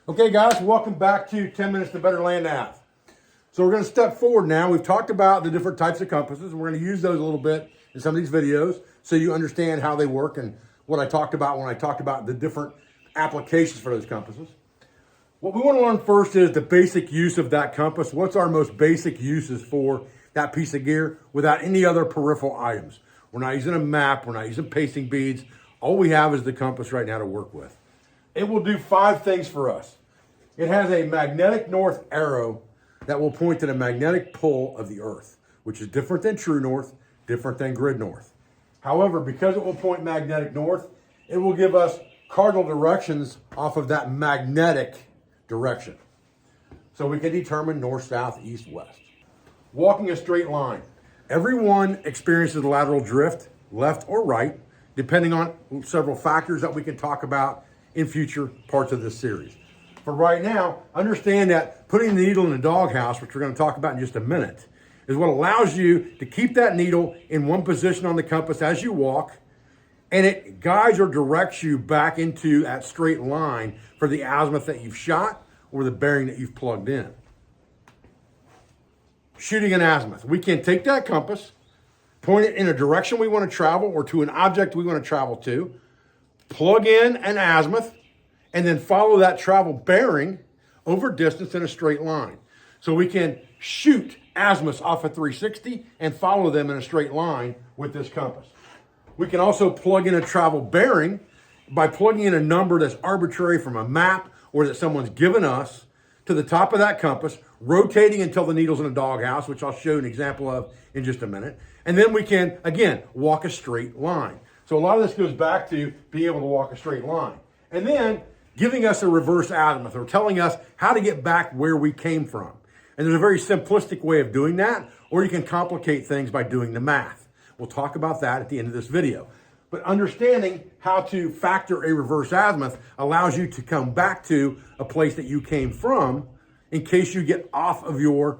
Okay guys, welcome back to 10 Minutes to Better Land Nav. So we're going to step forward now. We've talked about the different types of compasses. And we're going to use those a little bit in some of these videos so you understand how they work and what I talked about when I talked about the different applications for those compasses. What we want to learn first is the basic use of that compass. What's our most basic uses for that piece of gear without any other peripheral items? We're not using a map. We're not using pacing beads. All we have is the compass right now to work with. It will do 5 things for us. It has a magnetic north arrow that will point to the magnetic pole of the earth, which is different than true north, different than grid north. However, because it will point magnetic north, it will give us cardinal directions off of that magnetic direction. So we can determine north, south, east, west. Walking a straight line. Everyone experiences lateral drift, left or right, depending on several factors that we can talk about in future parts of this series. For right now, understand that putting the needle in the doghouse, which we're going to talk about in just a minute, is what allows you to keep that needle in one position on the compass as you walk, and it guides or directs you back into that straight line for the azimuth that you've shot or the bearing that you've plugged in. Shooting an azimuth. We can take that compass, point it in a direction we want to travel or to an object we want to travel to, plug in an azimuth, and then follow that travel bearing over distance in a straight line. So we can shoot azimuths off of 360 and follow them in a straight line with this compass. We can also plug in a travel bearing by plugging in a number that's arbitrary from a map or that someone's given us to the top of that compass, rotating until the needle's in a doghouse, which I'll show you an example of in just a minute. And then we can, again, walk a straight line. So a lot of this goes back to being able to walk a straight line. And then giving us a reverse azimuth or telling us how to get back where we came from. And there's a very simplistic way of doing that, or you can complicate things by doing the math. We'll talk about that at the end of this video. But understanding how to factor a reverse azimuth allows you to come back to a place that you came from. In case you get off of your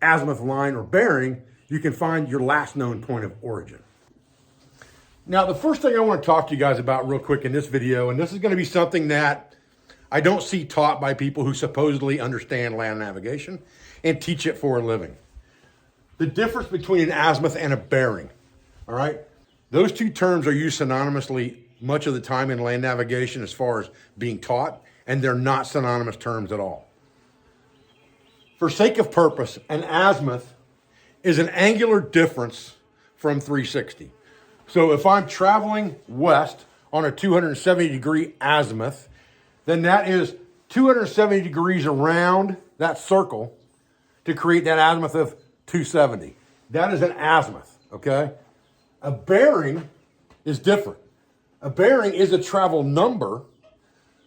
azimuth line or bearing, you can find your last known point of origin. Now, the first thing I want to talk to you guys about real quick in this video, and this is going to be something that I don't see taught by people who supposedly understand land navigation and teach it for a living. The difference between an azimuth and a bearing, all right? Those two terms are used synonymously much of the time in land navigation as far as being taught, and they're not synonymous terms at all. For sake of purpose, an azimuth is an angular difference from 360. So if I'm traveling west on a 270 degree azimuth, then that is 270 degrees around that circle to create that azimuth of 270. That is an azimuth, okay? A bearing is different. A bearing is a travel number,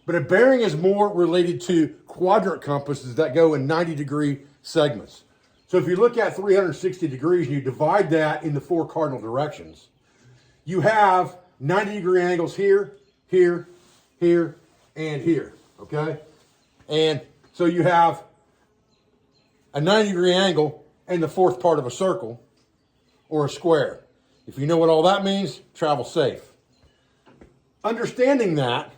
but a bearing is more related to quadrant compasses that go in 90 degree segments. So if you look at 360 degrees and you divide that into 4 cardinal directions, you have 90 degree angles here, here, here, and here, okay? And so you have a 90 degree angle in the 4th part of a circle or a square. If you know what all that means, travel safe. Understanding that,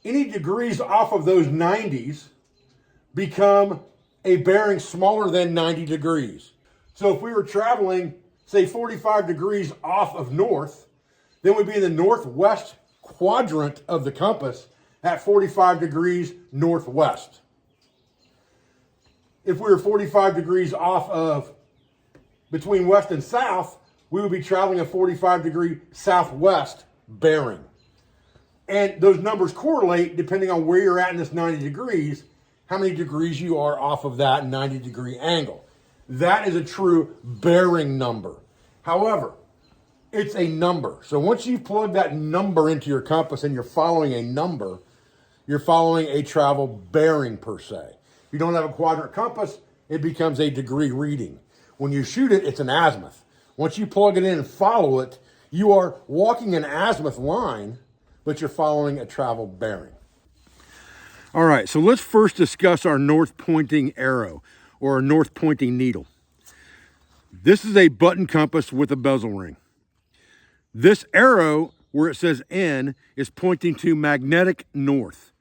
any degrees off of those 90s become a bearing smaller than 90 degrees. So if we were traveling, say 45 degrees off of north, then we'd be in the northwest quadrant of the compass at 45 degrees northwest. If we were 45 degrees off of between west and south, we would be traveling a 45 degree southwest bearing. And those numbers correlate depending on where you're at in this 90 degrees, how many degrees you are off of that 90 degree angle. That is a true bearing number. However, it's a number. So once you've plugged that number into your compass and you're following a number, you're following a travel bearing per se. If you don't have a quadrant compass, it becomes a degree reading. When you shoot it, it's an azimuth. Once you plug it in and follow it, you are walking an azimuth line, but you're following a travel bearing. All right, so let's first discuss our north pointing arrow or a north pointing needle. This is a button compass with a bezel ring. This arrow, where it says N, is pointing to magnetic north.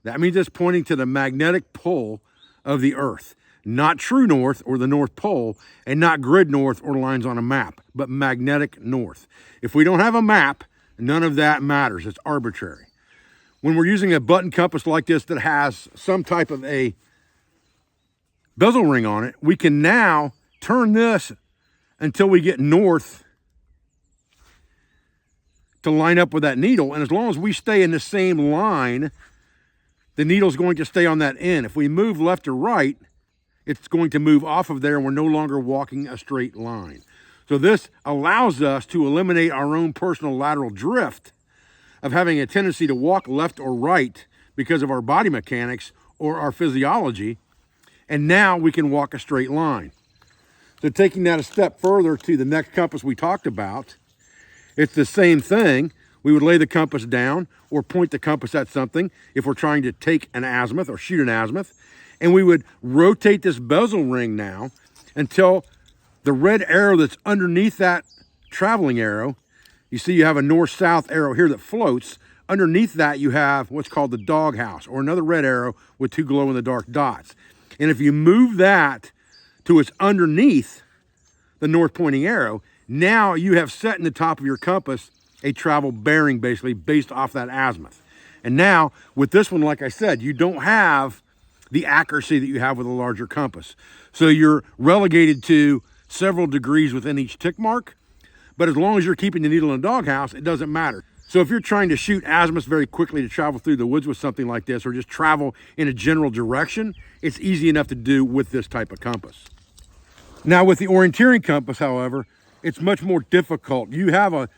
That means it's pointing to the magnetic pole of the Earth. Not true north or the North Pole, and not grid north or lines on a map, but magnetic north. If we don't have a map, none of that matters. It's arbitrary. When we're using a button compass like this that has some type of a bezel ring on it, we can now turn this until we get north to line up with that needle. And as long as we stay in the same line, the needle's going to stay on that end. If we move left or right, it's going to move off of there and we're no longer walking a straight line. So this allows us to eliminate our own personal lateral drift of having a tendency to walk left or right because of our body mechanics or our physiology. And now we can walk a straight line. So taking that a step further to the next compass we talked about, it's the same thing. We would lay the compass down or point the compass at something if we're trying to take an azimuth or shoot an azimuth. And we would rotate this bezel ring now until the red arrow that's underneath that traveling arrow, you see you have a north-south arrow here that floats. Underneath that you have what's called the doghouse, or another red arrow with two glow-in-the-dark dots. And if you move that to its underneath the north-pointing arrow, now you have set in the top of your compass a travel bearing basically based off that azimuth. And now with this one, like I said, you don't have the accuracy that you have with a larger compass. So you're relegated to several degrees within each tick mark, but as long as you're keeping the needle in the doghouse, it doesn't matter. So if you're trying to shoot azimuths very quickly to travel through the woods with something like this, or just travel in a general direction, it's easy enough to do with this type of compass. Now with the orienteering compass, however, it's much more difficult. You have a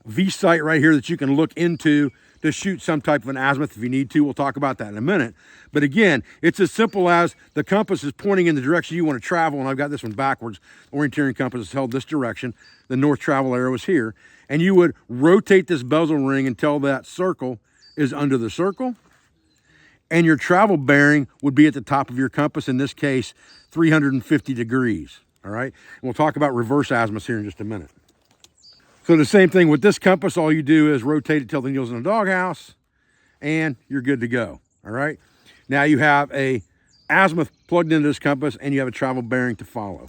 V-sight right here that you can look into to shoot some type of an azimuth if you need to. We'll talk about that in a minute. But again, it's as simple as the compass is pointing in the direction you want to travel, and I've got this one backwards. The orienteering compass is held this direction. The north travel arrow is here. And you would rotate this bezel ring until that circle is under the circle. And your travel bearing would be at the top of your compass, in this case, 350 degrees. All right? And we'll talk about reverse azimuths here in just a minute. So the same thing with this compass, all you do is rotate it till the needle's in the doghouse, and you're good to go, all right? Now you have a azimuth plugged into this compass, and you have a travel bearing to follow.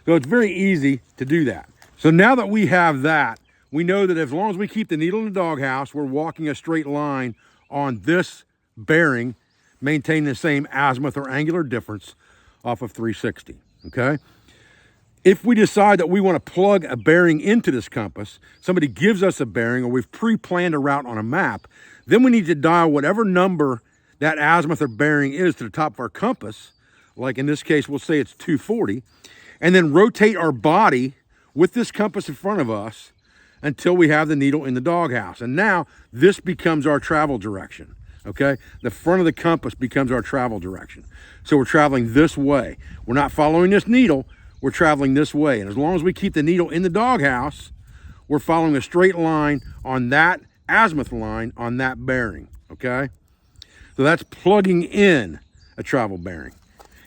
So it's very easy to do that. So now that we have that, we know that as long as we keep the needle in the doghouse, we're walking a straight line on this bearing, maintaining the same azimuth or angular difference off of 360, okay? If we decide that we want to plug a bearing into this compass, somebody gives us a bearing or we've pre-planned a route on a map, then we need to dial whatever number that azimuth or bearing is to the top of our compass, like in this case, we'll say it's 240, and then rotate our body with this compass in front of us until we have the needle in the doghouse. And now this becomes our travel direction, okay? The front of the compass becomes our travel direction. So we're traveling this way. We're not following this needle, we're traveling this way. And as long as we keep the needle in the doghouse, we're following a straight line on that azimuth line on that bearing, okay? So that's plugging in a travel bearing.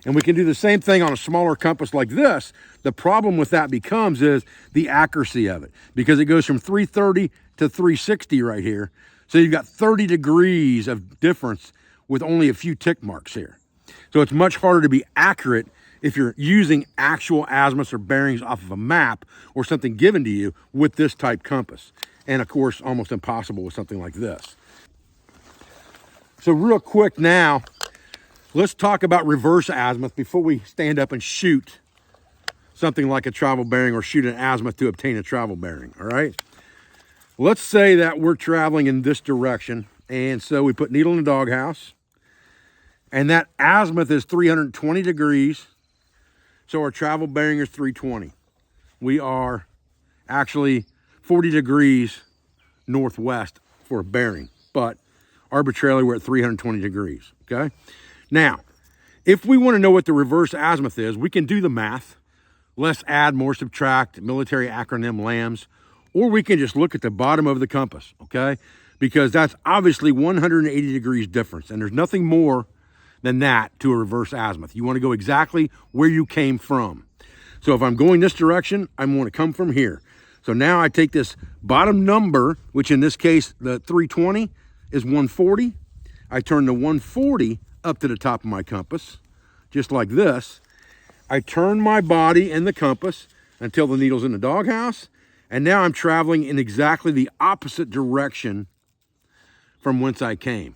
And we can do the same thing on a smaller compass like this. The problem with that becomes is the accuracy of it, because it goes from 330 to 360 right here. So you've got 30 degrees of difference with only a few tick marks here. So it's much harder to be accurate if you're using actual azimuths or bearings off of a map or something given to you with this type compass. And of course, almost impossible with something like this. So real quick now, let's talk about reverse azimuth before we stand up and shoot something like a travel bearing or shoot an azimuth to obtain a travel bearing, all right? Let's say that we're traveling in this direction, and so we put needle in the doghouse, and that azimuth is 320 degrees, so our travel bearing is 320. We are actually 40 degrees northwest for a bearing, but arbitrarily we're at 320 degrees, okay? Now, if we want to know what the reverse azimuth is, we can do the math. Less add, more subtract, military acronym LAMS, or we can just look at the bottom of the compass, okay? Because that's obviously 180 degrees difference, and there's nothing more than that to a reverse azimuth. You want to go exactly where you came from. So if I'm going this direction, I want to come from here. So now I take this bottom number, which in this case, the 320 is 140. I turn the 140 up to the top of my compass, just like this. I turn my body and the compass until the needle's in the doghouse, and now I'm traveling in exactly the opposite direction from whence I came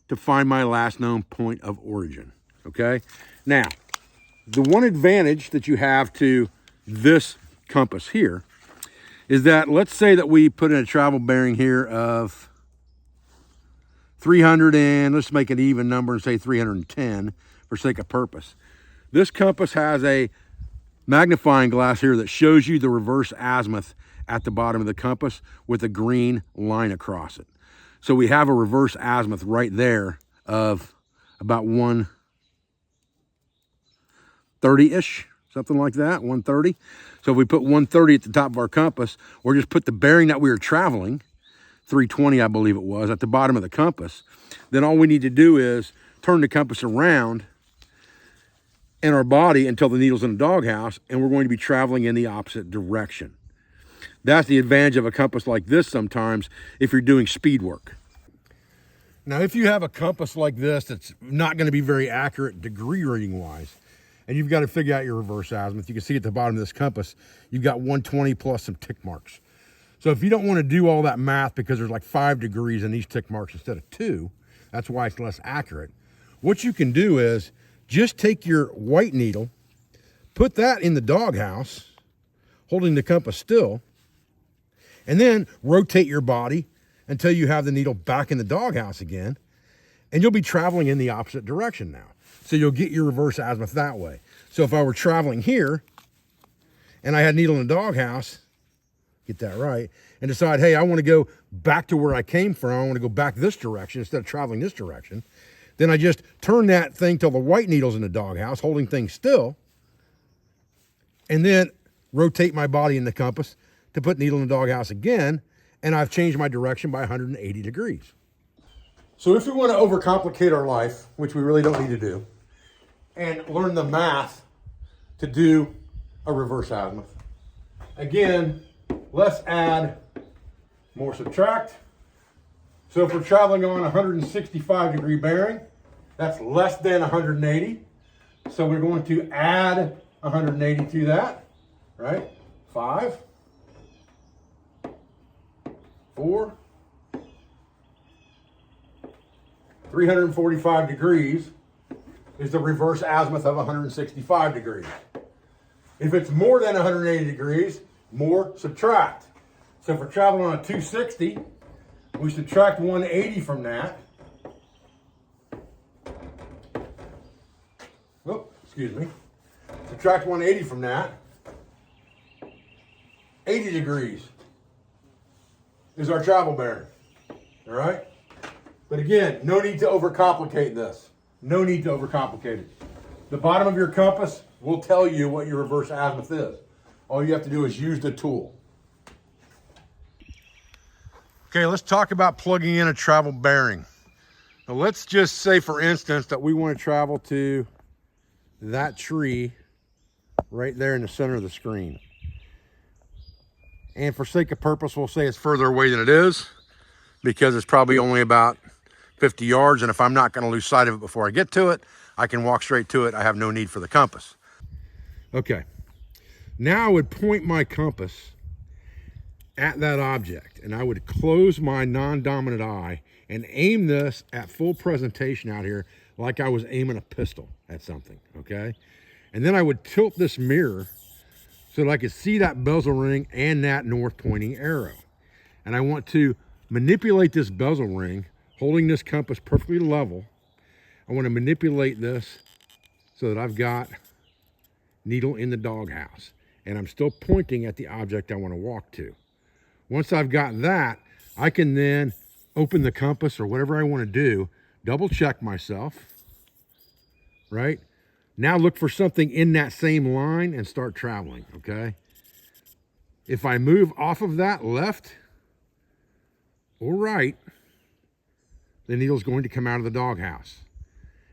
to find my last known point of origin, okay? Now, the one advantage that you have to this compass here is that, let's say that we put in a travel bearing here of 300 and let's make an even number and say 310 for sake of purpose. This compass has a magnifying glass here that shows you the reverse azimuth at the bottom of the compass with a green line across it. So we have a reverse azimuth right there of about 130-ish, something like that, 130. So if we put 130 at the top of our compass, or just put the bearing that we were traveling, 320 I believe it was, at the bottom of the compass, then all we need to do is turn the compass around in our body until the needle's in the doghouse, and we're going to be traveling in the opposite direction. That's the advantage of a compass like this sometimes if you're doing speed work. Now, if you have a compass like this that's not going to be very accurate degree reading wise, and you've got to figure out your reverse azimuth, you can see at the bottom of this compass, you've got 120 plus some tick marks. So if you don't want to do all that math because there's like 5 degrees in these tick marks instead of 2, that's why it's less accurate. What you can do is just take your white needle, put that in the doghouse, holding the compass still, and then rotate your body until you have the needle back in the doghouse again, and you'll be traveling in the opposite direction now. So you'll get your reverse azimuth that way. So if I were traveling here and I had needle in the doghouse, get that right, and decide, hey, I want to go back to where I came from, I want to go back this direction instead of traveling this direction, then I just turn that thing till the white needle's in the doghouse, holding things still, and then rotate my body in the compass to put needle in the doghouse again, and I've changed my direction by 180 degrees. So if we want to overcomplicate our life, which we really don't need to do, and learn the math to do a reverse azimuth, again, less add, more subtract. So if we're traveling on a 165 degree bearing, that's less than 180. So we're going to add 180 to that, right? 5, 4, 345 degrees is the reverse azimuth of 165 degrees. If it's more than 180 degrees, more subtract. So if we're traveling on a 260, we subtract 180 from that. Oh, excuse me. Subtract 180 from that. 80 degrees is our travel bearing. All right? But again, no need to overcomplicate this. No need to overcomplicate it. The bottom of your compass will tell you what your reverse azimuth is. All you have to do is use the tool. Okay, let's talk about plugging in a travel bearing. Now let's just say, for instance, that we want to travel to that tree right there in the center of the screen. And for sake of purpose, we'll say it's further away than it is because it's probably only about 50 yards. And if I'm not going to lose sight of it before I get to it, I can walk straight to it. I have no need for the compass. Okay, now I would point my compass at that object, and I would close my non-dominant eye and aim this at full presentation out here like I was aiming a pistol at something, okay? And then I would tilt this mirror so that I could see that bezel ring and that north pointing arrow. And I want to manipulate this bezel ring, holding this compass perfectly level. I want to manipulate this so that I've got needle in the doghouse, and I'm still pointing at the object I want to walk to. Once I've got that, I can then open the compass or whatever I want to do, double check myself, right? Now look for something in that same line and start traveling, okay? If I move off of that left or right, the needle's going to come out of the doghouse.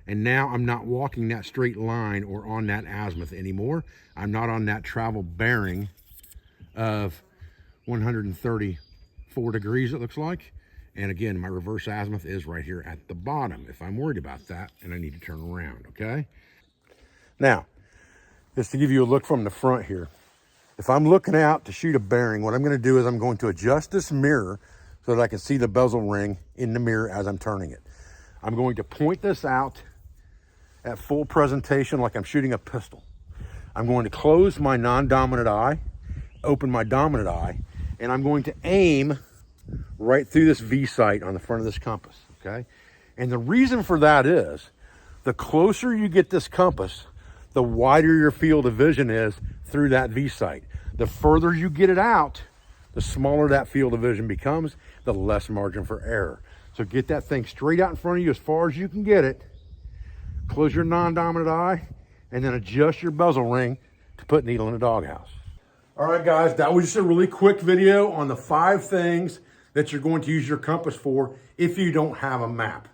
And now I'm not walking that straight line or on that azimuth anymore. I'm not on that travel bearing of 134 degrees, it looks like. And again, my reverse azimuth is right here at the bottom if I'm worried about that and I need to turn around, okay? Now, just to give you a look from the front here, if I'm looking out to shoot a bearing, what I'm going to do is I'm going to adjust this mirror so that I can see the bezel ring in the mirror as I'm turning it. I'm going to point this out at full presentation like I'm shooting a pistol. I'm going to close my non-dominant eye, open my dominant eye, and I'm going to aim right through this V sight on the front of this compass, okay? And the reason for that is, the closer you get this compass, the wider your field of vision is through that V sight. The further you get it out, the smaller that field of vision becomes, the less margin for error. So get that thing straight out in front of you as far as you can get it. Close your non-dominant eye, and then adjust your bezel ring to put needle in the doghouse. All right, guys, that was just a really quick video on the 5 things that you're going to use your compass for if you don't have a map.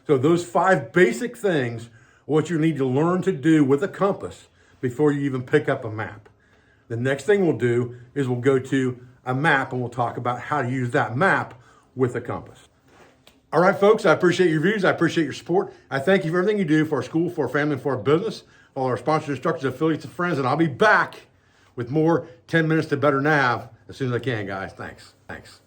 So those 5 basic things what you need to learn to do with a compass before you even pick up a map. The next thing we'll do is we'll go to a map and we'll talk about how to use that map with a compass. All right, folks, I appreciate your views. I appreciate your support. I thank you for everything you do for our school, for our family, and for our business, all our sponsors, instructors, affiliates, and friends. And I'll be back with more 10 minutes to better nav as soon as I can, guys. Thanks.